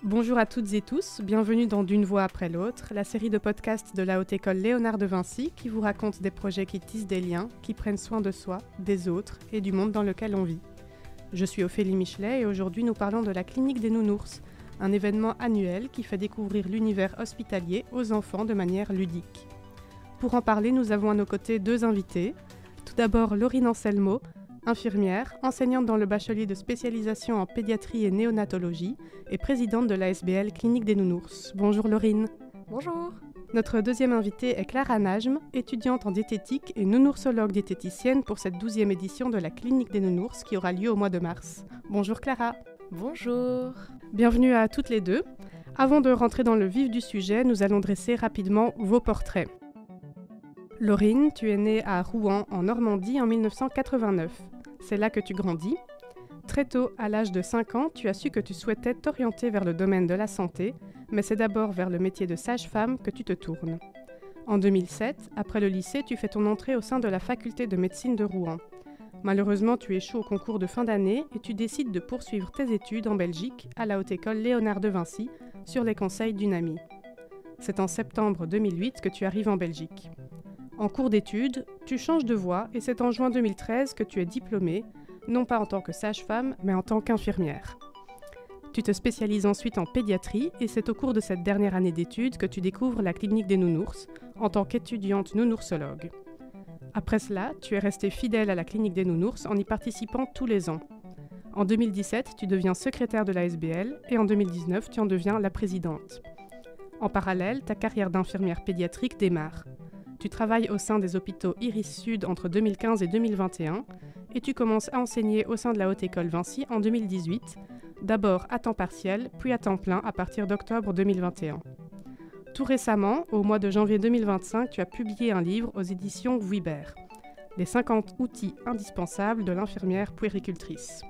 Bonjour à toutes et tous, bienvenue dans D'une voix après l'autre, la série de podcasts de la Haute École Léonard de Vinci qui vous raconte des projets qui tissent des liens, qui prennent soin de soi, des autres et du monde dans lequel on vit. Je suis Ophélie Michelet et aujourd'hui nous parlons de la Clinique des Nounours, un événement annuel qui fait découvrir l'univers hospitalier aux enfants de manière ludique. Pour en parler, nous avons à nos côtés deux invités. Tout d'abord Laurine Anselmo, infirmière, enseignante dans le bachelier de spécialisation en pédiatrie et néonatologie et présidente de l'ASBL Clinique des Nounours. Bonjour Laurine. Bonjour. Notre deuxième invitée est Clara Najm, étudiante en diététique et nounoursologue diététicienne pour cette 12e édition de la Clinique des Nounours qui aura lieu au mois de mars. Bonjour Clara. Bonjour. Bienvenue à toutes les deux. Avant de rentrer dans le vif du sujet, nous allons dresser rapidement vos portraits. Laurine, tu es née à Rouen, en Normandie, en 1989. C'est là que tu grandis. Très tôt, à l'âge de 5 ans, tu as su que tu souhaitais t'orienter vers le domaine de la santé, mais c'est d'abord vers le métier de sage-femme que tu te tournes. En 2007, après le lycée, tu fais ton entrée au sein de la faculté de médecine de Rouen. Malheureusement, tu échoues au concours de fin d'année et tu décides de poursuivre tes études en Belgique, à la Haute École Léonard de Vinci, sur les conseils d'une amie. C'est en septembre 2008 que tu arrives en Belgique. En cours d'études, tu changes de voie et c'est en juin 2013 que tu es diplômée, non pas en tant que sage-femme, mais en tant qu'infirmière. Tu te spécialises ensuite en pédiatrie et c'est au cours de cette dernière année d'études que tu découvres la Clinique des Nounours en tant qu'étudiante nounoursologue. Après cela, tu es restée fidèle à la Clinique des Nounours en y participant tous les ans. En 2017, tu deviens secrétaire de l'ASBL et en 2019, tu en deviens la présidente. En parallèle, ta carrière d'infirmière pédiatrique démarre. Tu travailles au sein des hôpitaux Iris Sud entre 2015 et 2021 et tu commences à enseigner au sein de la Haute École Vinci en 2018, d'abord à temps partiel, puis à temps plein à partir d'octobre 2021. Tout récemment, au mois de janvier 2025, tu as publié un livre aux éditions Vuibert, Les 50 outils indispensables de l'infirmière puéricultrice,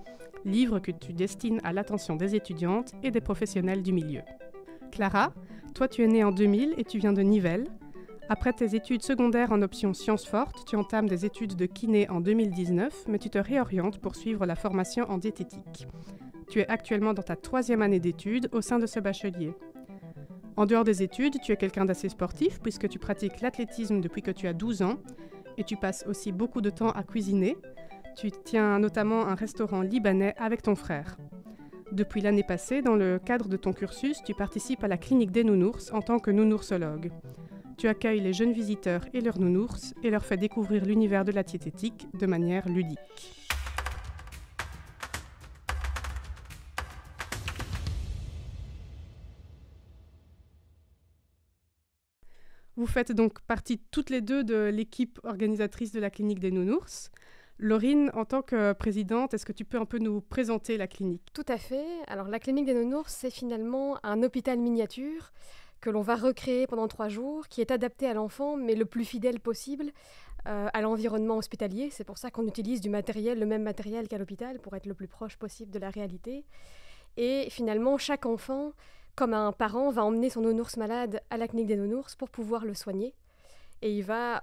livre que tu destines à l'attention des étudiantes et des professionnels du milieu. Clara, toi tu es née en 2000 et tu viens de Nivelles. Après tes études secondaires en option sciences fortes, tu entames des études de kiné en 2019, mais tu te réorientes pour suivre la formation en diététique. Tu es actuellement dans ta 3e année d'études au sein de ce bachelier. En dehors des études, tu es quelqu'un d'assez sportif puisque tu pratiques l'athlétisme depuis que tu as 12 ans et tu passes aussi beaucoup de temps à cuisiner. Tu tiens notamment un restaurant libanais avec ton frère. Depuis l'année passée, dans le cadre de ton cursus, tu participes à la Clinique des Nounours en tant que nounoursologue. Tu accueilles les jeunes visiteurs et leurs nounours et leur fais découvrir l'univers de la diététique de manière ludique. Vous faites donc partie toutes les deux de l'équipe organisatrice de la Clinique des Nounours. Laurine, en tant que présidente, est-ce que tu peux un peu nous présenter la clinique ? Tout à fait. Alors la Clinique des Nounours, c'est finalement un hôpital miniature que l'on va recréer pendant 3 jours, qui est adapté à l'enfant, mais le plus fidèle possible à l'environnement hospitalier. C'est pour ça qu'on utilise le même matériel qu'à l'hôpital, pour être le plus proche possible de la réalité. Et finalement, chaque enfant, comme un parent, va emmener son nounours malade à la Clinique des Nounours pour pouvoir le soigner. Et il va,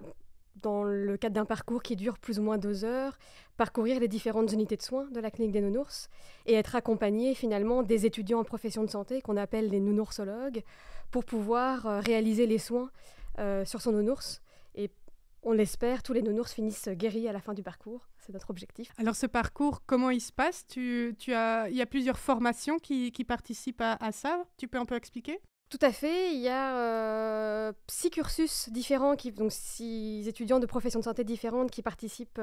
dans le cadre d'un parcours qui dure plus ou moins 2 heures, parcourir les différentes unités de soins de la Clinique des Nounours et être accompagné finalement des étudiants en profession de santé qu'on appelle les nounoursologues pour pouvoir réaliser les soins sur son nounours. Et on l'espère, tous les nounours finissent guéris à la fin du parcours. C'est notre objectif. Alors ce parcours, comment il se passe ? Il y a plusieurs formations qui participent à ça. Tu peux un peu expliquer ? Tout à fait, il y a 6 cursus différents, donc 6 étudiants de professions de santé différentes qui participent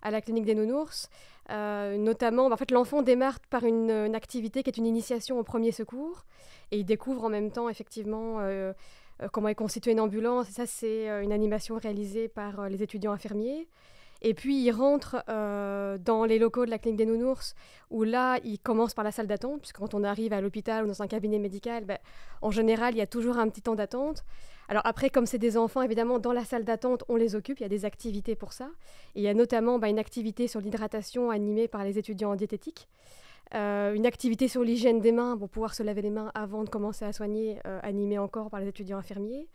à la Clinique des Nounours. Notamment, en fait, l'enfant démarre par une activité qui est une initiation au premier secours et il découvre en même temps effectivement comment est constituée une ambulance. Et ça, c'est une animation réalisée par les étudiants infirmiers. Et puis, il rentre dans les locaux de la Clinique des Nounours, où là, il commence par la salle d'attente, puisque quand on arrive à l'hôpital ou dans un cabinet médical, en général, il y a toujours un petit temps d'attente. Alors après, comme c'est des enfants, évidemment, dans la salle d'attente, on les occupe, il y a des activités pour ça. Et il y a notamment une activité sur l'hydratation animée par les étudiants en diététique, une activité sur l'hygiène des mains, pour pouvoir se laver les mains avant de commencer à soigner, animée encore par les étudiants infirmiers.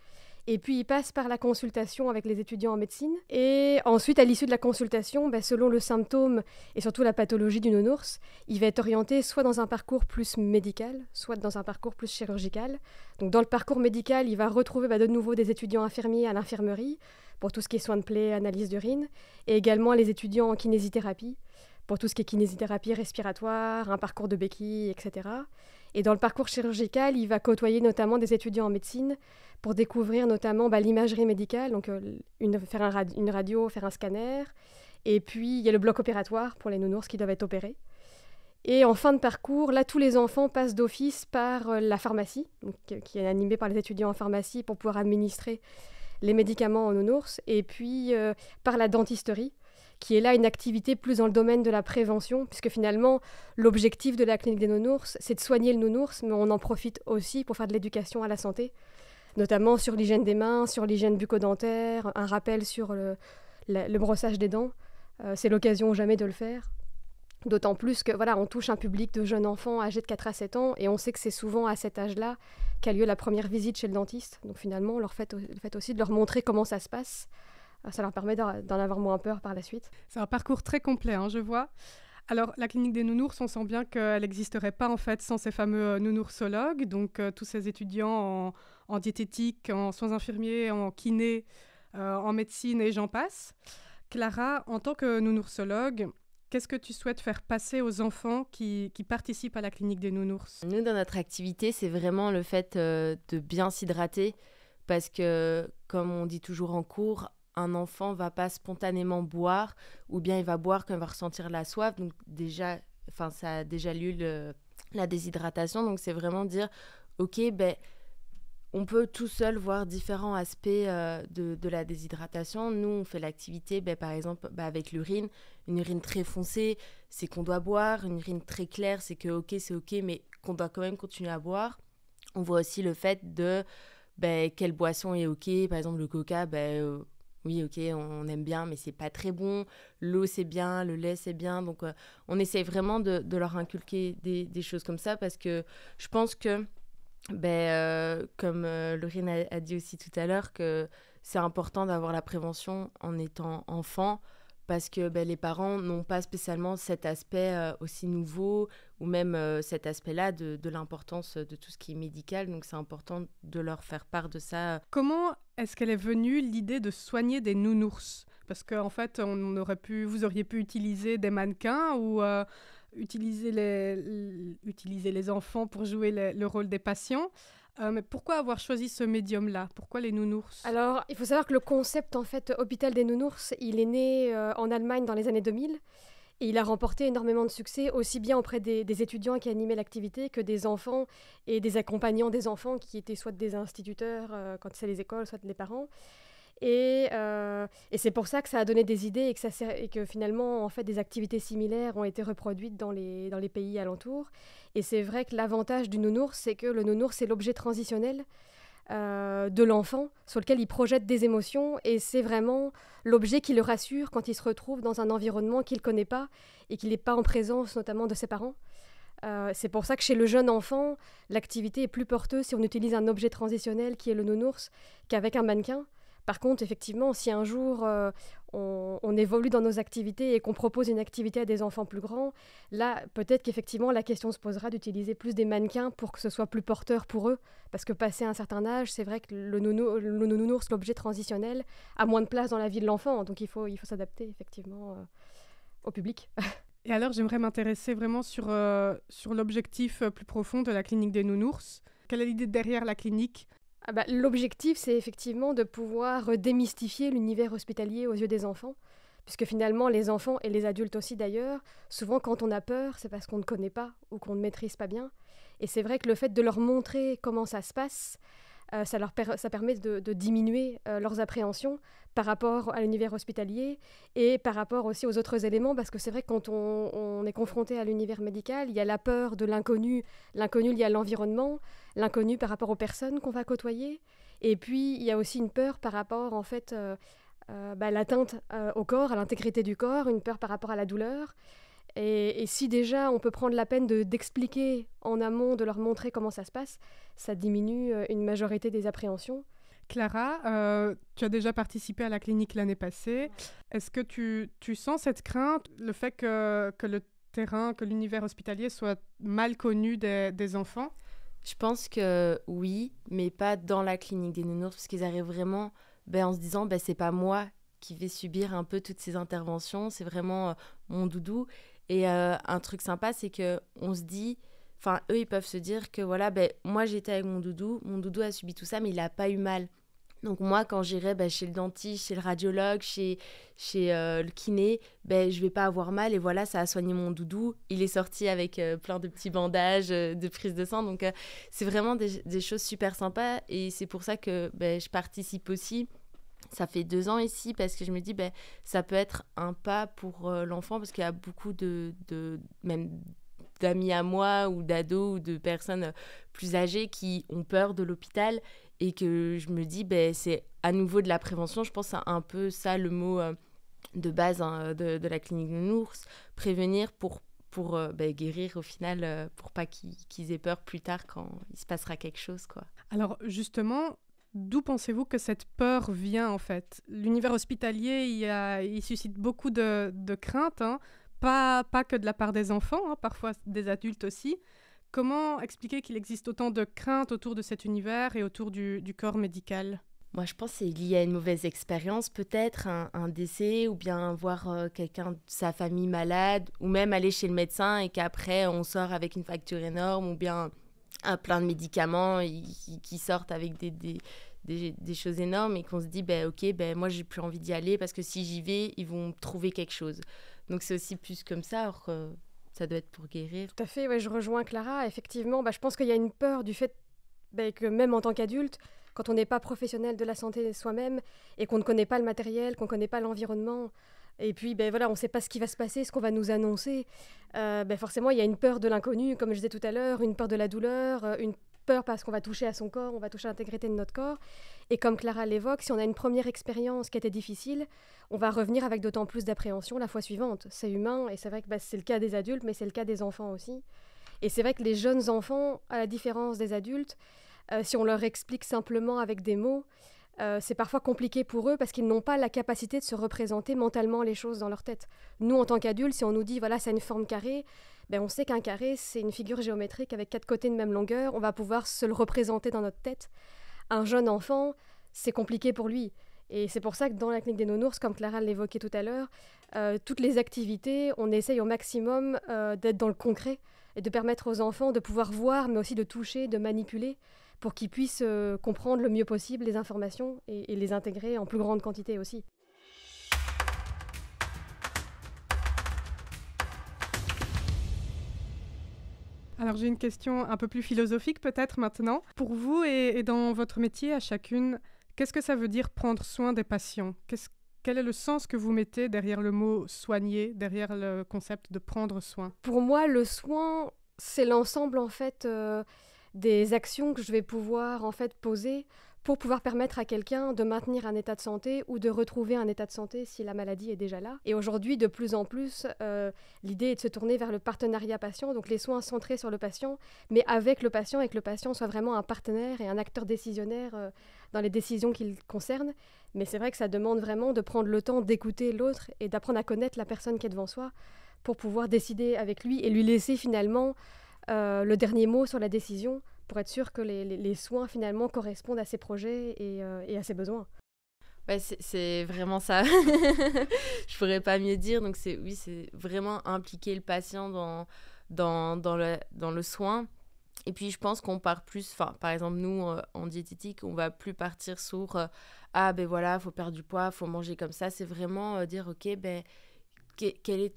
Et puis, il passe par la consultation avec les étudiants en médecine. Et ensuite, à l'issue de la consultation, selon le symptôme et surtout la pathologie du nounours, il va être orienté soit dans un parcours plus médical, soit dans un parcours plus chirurgical. Donc, dans le parcours médical, il va retrouver de nouveau des étudiants infirmiers à l'infirmerie pour tout ce qui est soins de plaies, analyse d'urine, et également les étudiants en kinésithérapie pour tout ce qui est kinésithérapie respiratoire, un parcours de béquille, etc. Et dans le parcours chirurgical, il va côtoyer notamment des étudiants en médecine pour découvrir notamment l'imagerie médicale, donc faire une radio, faire un scanner. Et puis, il y a le bloc opératoire pour les nounours qui doivent être opérés. Et en fin de parcours, là, tous les enfants passent d'office par la pharmacie, donc, qui est animée par les étudiants en pharmacie pour pouvoir administrer les médicaments aux nounours, et puis par la dentisterie, qui est là une activité plus dans le domaine de la prévention, puisque finalement, l'objectif de la clinique des nounours, c'est de soigner le nounours, mais on en profite aussi pour faire de l'éducation à la santé, notamment sur l'hygiène des mains, sur l'hygiène bucco-dentaire, un rappel sur le brossage des dents. C'est l'occasion ou jamais de le faire. D'autant plus que on touche un public de jeunes enfants âgés de 4 à 7 ans, et on sait que c'est souvent à cet âge-là qu'a lieu la première visite chez le dentiste. Donc finalement, le fait aussi de leur montrer comment ça se passe, ça leur permet d'en avoir moins peur par la suite. C'est un parcours très complet, je vois. Alors, la clinique des nounours, on sent bien qu'elle n'existerait pas en fait sans ces fameux nounoursologues, donc tous ces étudiants en diététique, en soins infirmiers, en kiné, en médecine et j'en passe. Clara, en tant que nounoursologue, qu'est-ce que tu souhaites faire passer aux enfants qui participent à la clinique des nounours ? Nous, dans notre activité, c'est vraiment le fait de bien s'hydrater parce que, comme on dit toujours en cours, un enfant ne va pas spontanément boire ou bien il va boire quand il va ressentir la soif. Donc déjà, ça a déjà lieu la déshydratation. Donc c'est vraiment dire, ok, on peut tout seul voir différents aspects de la déshydratation. Nous, on fait l'activité, par exemple, avec l'urine. Une urine très foncée, c'est qu'on doit boire. Une urine très claire, c'est ok, mais qu'on doit quand même continuer à boire. On voit aussi le fait de quelle boisson est ok. Par exemple, le coca, oui, ok, on aime bien, mais c'est pas très bon. L'eau, c'est bien, le lait, c'est bien. Donc, on essaye vraiment de leur inculquer des choses comme ça parce que je pense que comme Laurine a dit aussi tout à l'heure, que c'est important d'avoir la prévention en étant enfant parce que les parents n'ont pas spécialement cet aspect aussi nouveau ou même cet aspect-là de l'importance de tout ce qui est médical. Donc, c'est important de leur faire part de ça. Comment est-ce qu'elle est venue l'idée de soigner des nounours ? Parce qu'en fait, vous auriez pu utiliser des mannequins ou utiliser les enfants pour jouer le rôle des patients. Mais pourquoi avoir choisi ce médium-là ? Pourquoi les nounours ? Alors, il faut savoir que le concept, en fait, hôpital des nounours, il est né en Allemagne dans les années 2000. Et il a remporté énormément de succès, aussi bien auprès des étudiants qui animaient l'activité que des enfants et des accompagnants des enfants qui étaient soit des instituteurs quand c'est les écoles, soit les parents. Et c'est pour ça que ça a donné des idées et que finalement, en fait, des activités similaires ont été reproduites dans les pays alentours. Et c'est vrai que l'avantage du nounours, c'est que le nounours, c'est l'objet transitionnel de l'enfant sur lequel il projette des émotions. Et c'est vraiment l'objet qui le rassure quand il se retrouve dans un environnement qu'il ne connaît pas et qu'il n'est pas en présence notamment de ses parents. C'est pour ça que chez le jeune enfant, l'activité est plus porteuse si on utilise un objet transitionnel qui est le nounours qu'avec un mannequin. Par contre, effectivement, si un jour on évolue dans nos activités et qu'on propose une activité à des enfants plus grands, là, peut-être qu'effectivement, la question se posera d'utiliser plus des mannequins pour que ce soit plus porteur pour eux. Parce que passé un certain âge, c'est vrai que le nounours, l'objet transitionnel, a moins de place dans la vie de l'enfant. Donc, il faut s'adapter, effectivement, au public. Et alors, j'aimerais m'intéresser vraiment sur l'objectif plus profond de la clinique des nounours. Quelle est l'idée derrière la clinique ? L'objectif, c'est effectivement de pouvoir démystifier l'univers hospitalier aux yeux des enfants, puisque finalement, les enfants et les adultes aussi d'ailleurs, souvent quand on a peur, c'est parce qu'on ne connaît pas ou qu'on ne maîtrise pas bien. Et c'est vrai que le fait de leur montrer comment ça se passe, ça permet de diminuer leurs appréhensions par rapport à l'univers hospitalier et par rapport aussi aux autres éléments, parce que c'est vrai que quand on est confronté à l'univers médical, il y a la peur de l'inconnu lié à l'environnement, l'inconnu par rapport aux personnes qu'on va côtoyer, et puis il y a aussi une peur par rapport en fait à l'atteinte au corps, à l'intégrité du corps, une peur par rapport à la douleur. Et si déjà on peut prendre la peine d'expliquer en amont, de leur montrer comment ça se passe, ça diminue une majorité des appréhensions. Clara, tu as déjà participé à la clinique l'année passée. Est-ce que tu sens cette crainte, le fait que le terrain, que l'univers hospitalier soit mal connu des enfants? Je pense que oui, mais pas dans la clinique des nounours, parce qu'ils arrivent vraiment en se disant c'est pas moi qui vais subir un peu toutes ces interventions, c'est vraiment mon doudou. Et un truc sympa, c'est que on se dit, enfin eux ils peuvent se dire que voilà, moi j'étais avec mon doudou a subi tout ça, mais il a pas eu mal. Donc moi, quand j'irai chez le dentiste, chez le radiologue, chez le kiné, je vais pas avoir mal et voilà, ça a soigné mon doudou. Il est sorti avec plein de petits bandages, de prises de sang. Donc c'est vraiment des choses super sympas et c'est pour ça que je participe aussi. Ça fait 2 ans ici parce que je me dis ça peut être un pas pour l'enfant parce qu'il y a beaucoup même d'amis à moi ou d'ados ou de personnes plus âgées qui ont peur de l'hôpital et que je me dis c'est à nouveau de la prévention. Je pense que c'est un peu ça le mot de base de la clinique de Nounours, prévenir pour guérir au final, pour pas qu'ils aient peur plus tard quand il se passera quelque chose, quoi. Alors justement, d'où pensez-vous que cette peur vient en fait? L'univers hospitalier, il suscite beaucoup de craintes, hein. Pas que de la part des enfants, hein, parfois des adultes aussi. Comment expliquer qu'il existe autant de craintes autour de cet univers et autour du corps médical? Moi, je pense que c'est lié à une mauvaise expérience, peut-être, un décès, ou bien voir quelqu'un de sa famille malade, ou même aller chez le médecin et qu'après, on sort avec une facture énorme, ou bien plein de médicaments qui sortent avec des choses énormes et qu'on se dit, moi, j'ai plus envie d'y aller parce que si j'y vais, ils vont trouver quelque chose. Donc, c'est aussi plus comme ça, alors ça doit être pour guérir. Tout à fait, ouais, je rejoins Clara. Effectivement, je pense qu'il y a une peur du fait que même en tant qu'adulte, quand on n'est pas professionnel de la santé soi-même et qu'on ne connaît pas le matériel, qu'on ne connaît pas l'environnement, et puis on ne sait pas ce qui va se passer, ce qu'on va nous annoncer, forcément il y a une peur de l'inconnu, comme je disais tout à l'heure, une peur de la douleur, une peur parce qu'on va toucher à son corps, on va toucher à l'intégrité de notre corps. Et comme Clara l'évoque, si on a une première expérience qui était difficile, on va revenir avec d'autant plus d'appréhension la fois suivante. C'est humain et c'est vrai que c'est le cas des adultes, mais c'est le cas des enfants aussi. Et c'est vrai que les jeunes enfants, à la différence des adultes, si on leur explique simplement avec des mots, c'est parfois compliqué pour eux parce qu'ils n'ont pas la capacité de se représenter mentalement les choses dans leur tête. Nous, en tant qu'adultes, si on nous dit voilà, ça a une forme carrée, on sait qu'un carré, c'est une figure géométrique avec 4 côtés de même longueur, on va pouvoir se le représenter dans notre tête. Un jeune enfant, c'est compliqué pour lui. Et c'est pour ça que dans la clinique des nounours, comme Clara l'évoquait tout à l'heure, toutes les activités, on essaye au maximum d'être dans le concret et de permettre aux enfants de pouvoir voir, mais aussi de toucher, de manipuler, pour qu'ils puissent comprendre le mieux possible les informations et les intégrer en plus grande quantité aussi. Alors j'ai une question un peu plus philosophique peut-être maintenant. Pour vous et dans votre métier à chacune, qu'est-ce que ça veut dire prendre soin des patients? Quel est le sens que vous mettez derrière le mot soigner, derrière le concept de prendre soin? Pour moi, le soin, c'est l'ensemble en fait des actions que je vais pouvoir en fait poser pour pouvoir permettre à quelqu'un de maintenir un état de santé ou de retrouver un état de santé si la maladie est déjà là. Et aujourd'hui, de plus en plus, l'idée est de se tourner vers le partenariat patient, donc les soins centrés sur le patient, mais avec le patient et que le patient soit vraiment un partenaire et un acteur décisionnaire dans les décisions qu'il concerne. Mais c'est vrai que ça demande vraiment de prendre le temps d'écouter l'autre et d'apprendre à connaître la personne qui est devant soi pour pouvoir décider avec lui et lui laisser finalement le dernier mot sur la décision pour être sûr que les soins finalement correspondent à ses projets et à ses besoins. C'est vraiment ça. Je pourrais pas mieux dire. Donc c'est vraiment impliquer le patient dans le soin. Et puis je pense qu'on part plus, par exemple nous en diététique, on va plus partir sur voilà, faut perdre du poids, faut manger comme ça. C'est vraiment dire ok, quelle est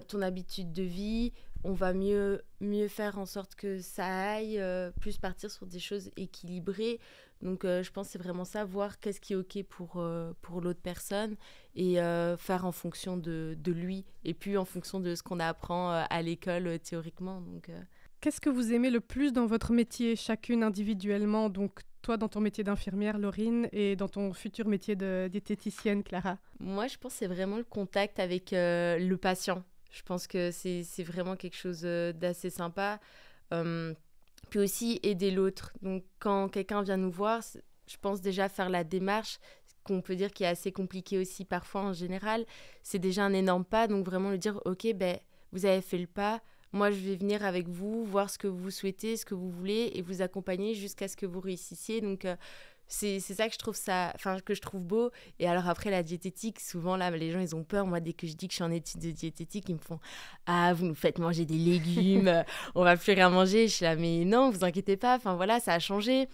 ton habitude de vie, on va mieux faire en sorte que ça aille, plus partir sur des choses équilibrées. Donc je pense que c'est vraiment ça, voir qu'est-ce qui est ok pour l'autre personne et faire en fonction de lui et puis en fonction de ce qu'on apprend à l'école théoriquement. Donc, Qu'est-ce que vous aimez le plus dans votre métier, chacune individuellement? Donc toi dans ton métier d'infirmière, Laurine, et dans ton futur métier de diététicienne, Clara? Moi, je pense que c'est vraiment le contact avec le patient. Je pense que c'est vraiment quelque chose d'assez sympa. Puis aussi aider l'autre. Donc quand quelqu'un vient nous voir, je pense déjà faire la démarche, qu'on peut dire qui est assez compliquée aussi parfois en général, c'est déjà un énorme pas. Donc vraiment lui dire, ok, vous avez fait le pas, moi je vais venir avec vous, voir ce que vous souhaitez, ce que vous voulez et vous accompagner jusqu'à ce que vous réussissiez. Donc c'est ça que je trouve beau. Et alors après la diététique, souvent là les gens ils ont peur. Moi dès que je dis que je suis en études de diététique, ils me font vous nous faites manger des légumes, on va plus rien manger. Je suis là mais non, vous inquiétez pas, enfin voilà, ça a changé.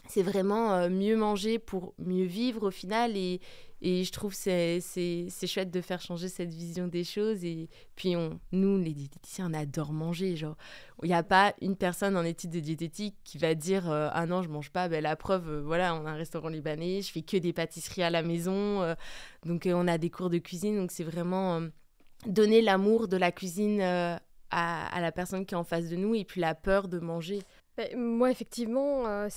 C'est vraiment mieux manger pour mieux vivre au final et je trouve c'est chouette de faire changer cette vision des choses. Et puis nous les diététiciens on adore manger, genre il n'y a pas une personne en études de diététique qui va dire ah non je mange pas. La preuve voilà, on a un restaurant libanais, je fais que des pâtisseries à la maison, donc on a des cours de cuisine, donc c'est vraiment donner l'amour de la cuisine à la personne qui est en face de nous et puis la peur de manger. Moi effectivement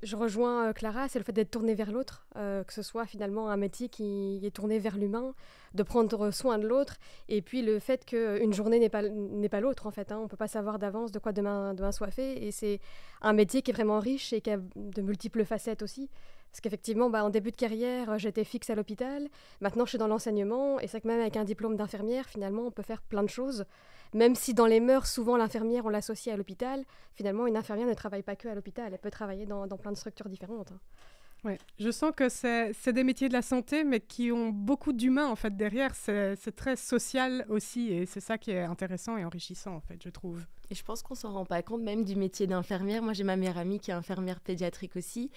je rejoins Clara, c'est le fait d'être tourné vers l'autre, que ce soit finalement un métier qui est tourné vers l'humain, de prendre soin de l'autre, et puis le fait qu'une journée n'est pas l'autre en fait. On ne peut pas savoir d'avance de quoi demain soit fait, et c'est un métier qui est vraiment riche et qui a de multiples facettes aussi. Parce qu'effectivement, en début de carrière, j'étais fixe à l'hôpital, maintenant je suis dans l'enseignement, et c'est que même avec un diplôme d'infirmière, finalement on peut faire plein de choses. Même si dans les mœurs, souvent l'infirmière, on l'associe à l'hôpital, finalement, une infirmière ne travaille pas que à l'hôpital, elle peut travailler dans plein de structures différentes. Ouais. Je sens que c'est des métiers de la santé, mais qui ont beaucoup d'humain en fait derrière. C'est très social aussi, et c'est ça qui est intéressant et enrichissant en fait, je trouve. Et je pense qu'on s'en rend pas compte même du métier d'infirmière. Moi, j'ai ma meilleure amie qui est infirmière pédiatrique aussi.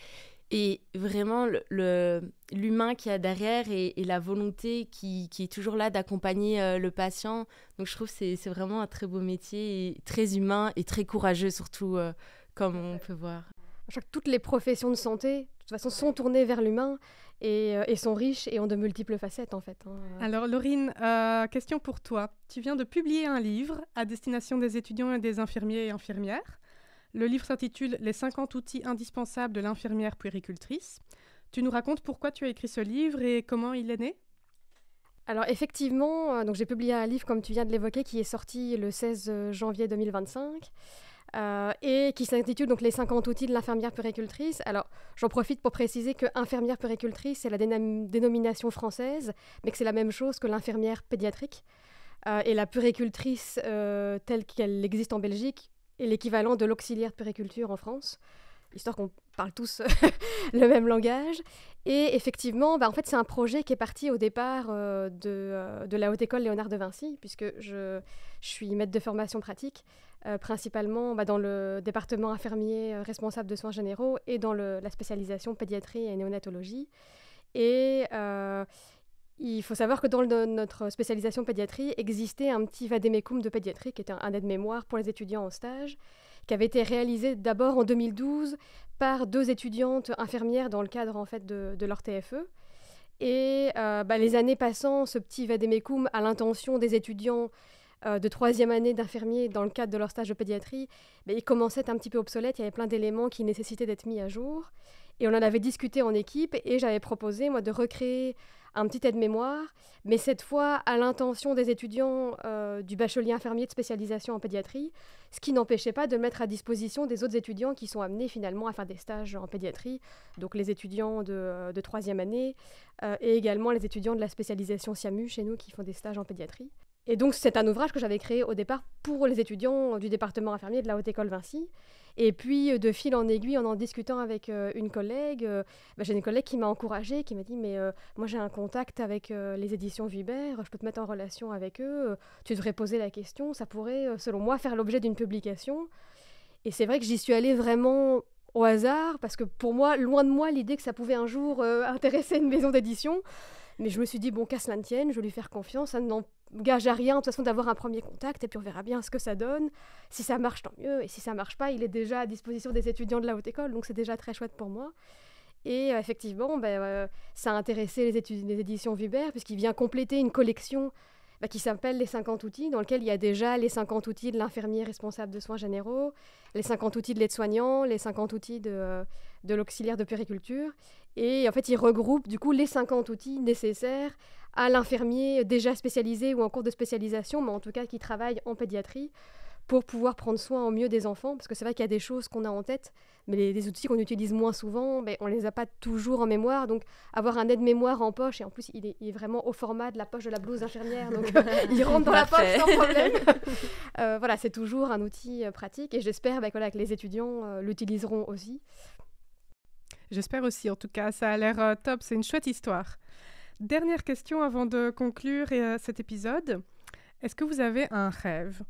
Et vraiment, l'humain qu'il y a derrière et la volonté qui est toujours là d'accompagner le patient. Donc, je trouve que c'est vraiment un très beau métier, et très humain et très courageux surtout, comme on peut voir. Je crois que toutes les professions de santé, de toute façon, sont tournées vers l'humain et sont riches et ont de multiples facettes, en fait. Alors, Laurine, question pour toi. Tu viens de publier un livre à destination des étudiants et des infirmiers et infirmières. Le livre s'intitule « Les 50 outils indispensables de l'infirmière puéricultrice ». Tu nous racontes pourquoi tu as écrit ce livre et comment il est né ? Alors effectivement, donc j'ai publié un livre, comme tu viens de l'évoquer, qui est sorti le 16 janvier 2025 et qui s'intitule donc « Les 50 outils de l'infirmière puéricultrice ». Alors j'en profite pour préciser que infirmière puéricultrice, c'est la dénomination française, mais que c'est la même chose que l'infirmière pédiatrique. Et la puéricultrice telle qu'elle existe en Belgique, et l'équivalent de l'auxiliaire de puériculture en France, histoire qu'on parle tous le même langage. Et effectivement, en fait, c'est un projet qui est parti au départ de la Haute École Léonard de Vinci, puisque je suis maître de formation pratique, principalement dans le département infirmier responsable de soins généraux et dans la spécialisation pédiatrie et néonatologie. Et il faut savoir que dans notre spécialisation pédiatrie existait un petit vade-mecum de pédiatrie, qui était un aide-mémoire pour les étudiants en stage, qui avait été réalisé d'abord en 2012 par 2 étudiantes infirmières dans le cadre en fait, de leur TFE. Et les années passant, ce petit vade-mecum à l'intention des étudiants de 3e année d'infirmiers dans le cadre de leur stage de pédiatrie, il commençait à être un petit peu obsolète, il y avait plein d'éléments qui nécessitaient d'être mis à jour. Et on en avait discuté en équipe et j'avais proposé moi, de recréer un petit aide-mémoire, mais cette fois à l'intention des étudiants du bachelier infirmier de spécialisation en pédiatrie, ce qui n'empêchait pas de le mettre à disposition des autres étudiants qui sont amenés finalement à faire des stages en pédiatrie, donc les étudiants de 3e année et également les étudiants de la spécialisation SIAMU chez nous qui font des stages en pédiatrie. Et donc c'est un ouvrage que j'avais créé au départ pour les étudiants du département infirmier de la Haute École Vinci. Et puis de fil en aiguille, en discutant avec une collègue, j'ai une collègue qui m'a encouragée, qui m'a dit mais moi j'ai un contact avec les éditions Vuibert, je peux te mettre en relation avec eux, tu devrais poser la question, ça pourrait selon moi faire l'objet d'une publication. Et c'est vrai que j'y suis allée vraiment au hasard, parce que pour moi, loin de moi l'idée que ça pouvait un jour intéresser une maison d'édition. Mais je me suis dit, bon, qu'à cela ne tienne, je vais lui faire confiance, ça n'engage à rien de toute façon d'avoir un premier contact, et puis on verra bien ce que ça donne. Si ça marche, tant mieux, et si ça marche pas, il est déjà à disposition des étudiants de la Haute École, donc c'est déjà très chouette pour moi. Et effectivement, ça a intéressé les éditions Vuibert, puisqu'il vient compléter une collection qui s'appelle les 50 outils, dans lequel il y a déjà les 50 outils de l'infirmier responsable de soins généraux, les 50 outils de l'aide-soignant, les 50 outils de l'auxiliaire de puériculture. Et en fait, il regroupe du coup les 50 outils nécessaires à l'infirmier déjà spécialisé ou en cours de spécialisation, mais en tout cas qui travaille en pédiatrie, pour pouvoir prendre soin au mieux des enfants, parce que c'est vrai qu'il y a des choses qu'on a en tête, mais les outils qu'on utilise moins souvent, on ne les a pas toujours en mémoire, donc avoir un aide-mémoire en poche, et en plus il est vraiment au format de la poche de la blouse infirmière, donc il rentre dans la poche sans problème. Voilà, c'est toujours un outil pratique, et j'espère que les étudiants l'utiliseront aussi. J'espère aussi, en tout cas, ça a l'air top, c'est une chouette histoire. Dernière question avant de conclure cet épisode. Est-ce que vous avez un rêve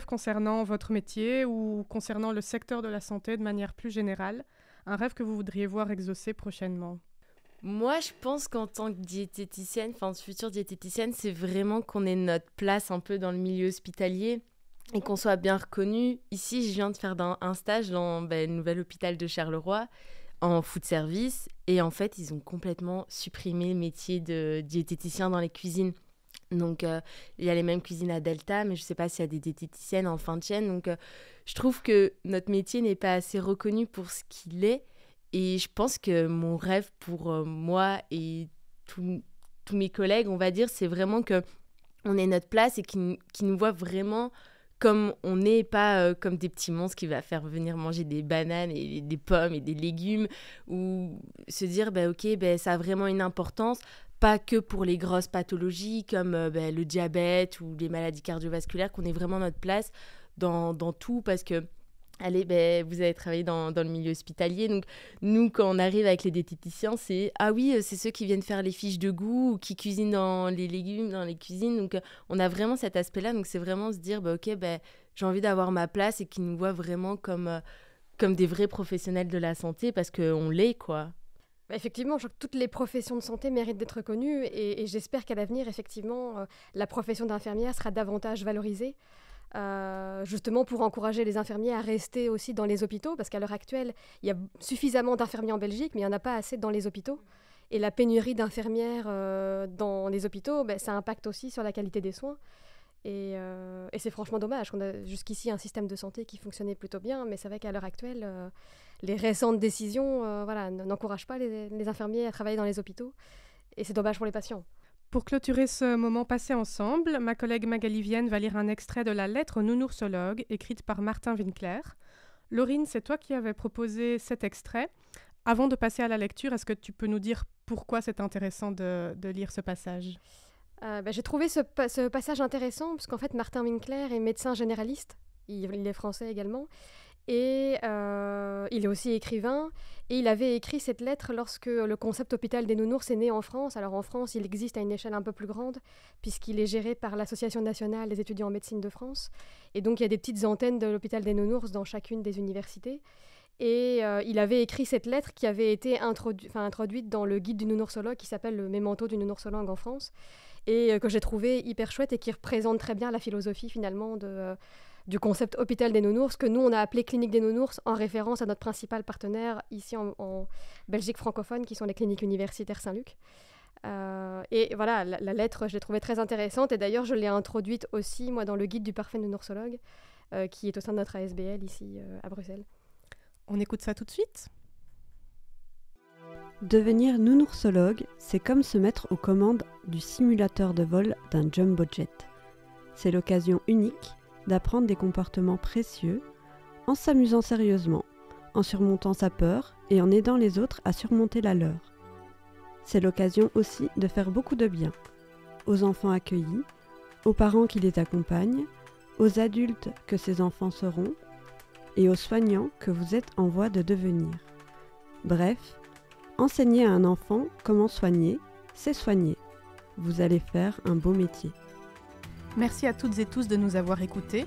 concernant votre métier ou concernant le secteur de la santé de manière plus générale, un rêve que vous voudriez voir exaucé prochainement? Moi, je pense qu'en tant que diététicienne, future diététicienne, c'est vraiment qu'on ait notre place un peu dans le milieu hospitalier et qu'on soit bien reconnu. Ici, je viens de faire un stage dans le nouvel hôpital de Charleroi en food service, et en fait, ils ont complètement supprimé le métier de diététicien dans les cuisines. Donc, il y a les mêmes cuisines à Delta, mais je ne sais pas s'il y a des diététiciennes en fin de chaîne. Donc, je trouve que notre métier n'est pas assez reconnu pour ce qu'il est. Et je pense que mon rêve pour moi et tous mes collègues, on va dire, c'est vraiment qu'on ait notre place et qu'ils nous voient vraiment comme on n'est, pas comme des petits monstres qui va faire venir manger des bananes et des pommes et des légumes, ou se dire, ça a vraiment une importance, pas que pour les grosses pathologies comme le diabète ou les maladies cardiovasculaires, qu'on ait vraiment notre place dans tout, parce que vous avez travaillé dans le milieu hospitalier, donc nous, quand on arrive avec les diététiciens, c'est c'est ceux qui viennent faire les fiches de goût ou qui cuisinent dans les légumes, dans les cuisines, donc on a vraiment cet aspect-là, donc c'est vraiment se dire, j'ai envie d'avoir ma place et qu'ils nous voient vraiment comme des vrais professionnels de la santé, parce qu'on l'est, quoi. Effectivement, je crois que toutes les professions de santé méritent d'être connues, et j'espère qu'à l'avenir, effectivement, la profession d'infirmière sera davantage valorisée. Justement pour encourager les infirmiers à rester aussi dans les hôpitaux, parce qu'à l'heure actuelle, il y a suffisamment d'infirmiers en Belgique, mais il n'y en a pas assez dans les hôpitaux. Et la pénurie d'infirmières dans les hôpitaux, ça impacte aussi sur la qualité des soins. Et c'est franchement dommage qu'on a jusqu'ici un système de santé qui fonctionnait plutôt bien, mais c'est vrai qu'à l'heure actuelle, les récentes décisions n'encouragent pas les infirmiers à travailler dans les hôpitaux. Et c'est dommage pour les patients. Pour clôturer ce moment passé ensemble, ma collègue Magali Vienne va lire un extrait de la lettre nounoursologue écrite par Martin Winkler. Laurine, c'est toi qui avais proposé cet extrait. Avant de passer à la lecture, est-ce que tu peux nous dire pourquoi c'est intéressant de lire ce passage ? J'ai trouvé ce passage intéressant parce qu'en fait Martin Winkler est médecin généraliste, il est français également, et il est aussi écrivain, et il avait écrit cette lettre lorsque le concept hôpital des nounours est né en France. Alors en France, il existe à une échelle un peu plus grande, puisqu'il est géré par l'Association nationale des étudiants en médecine de France, et donc il y a des petites antennes de l'hôpital des nounours dans chacune des universités. Et il avait écrit cette lettre qui avait été introduite dans le guide du nounoursologue qui s'appelle le Mémento du nounoursologue en France, et que j'ai trouvé hyper chouette et qui représente très bien la philosophie finalement du concept hôpital des nounours, que nous on a appelé clinique des nounours en référence à notre principal partenaire ici en Belgique francophone, qui sont les cliniques universitaires Saint-Luc. Et voilà, la lettre je l'ai trouvée très intéressante, et d'ailleurs je l'ai introduite aussi moi dans le guide du parfait nounoursologue qui est au sein de notre ASBL ici à Bruxelles. On écoute ça tout de suite ? Devenir nounoursologue, c'est comme se mettre aux commandes du simulateur de vol d'un jumbo jet. C'est l'occasion unique d'apprendre des comportements précieux en s'amusant sérieusement, en surmontant sa peur et en aidant les autres à surmonter la leur. C'est l'occasion aussi de faire beaucoup de bien aux enfants accueillis, aux parents qui les accompagnent, aux adultes que ces enfants seront et aux soignants que vous êtes en voie de devenir. Bref, enseigner à un enfant comment soigner, c'est soigner. Vous allez faire un beau métier. Merci à toutes et tous de nous avoir écoutés.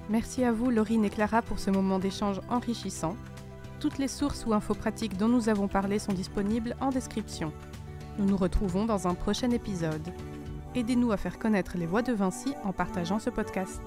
Merci à vous, Laurine et Clara, pour ce moment d'échange enrichissant. Toutes les sources ou infos pratiques dont nous avons parlé sont disponibles en description. Nous nous retrouvons dans un prochain épisode. Aidez-nous à faire connaître les voix de Vinci en partageant ce podcast.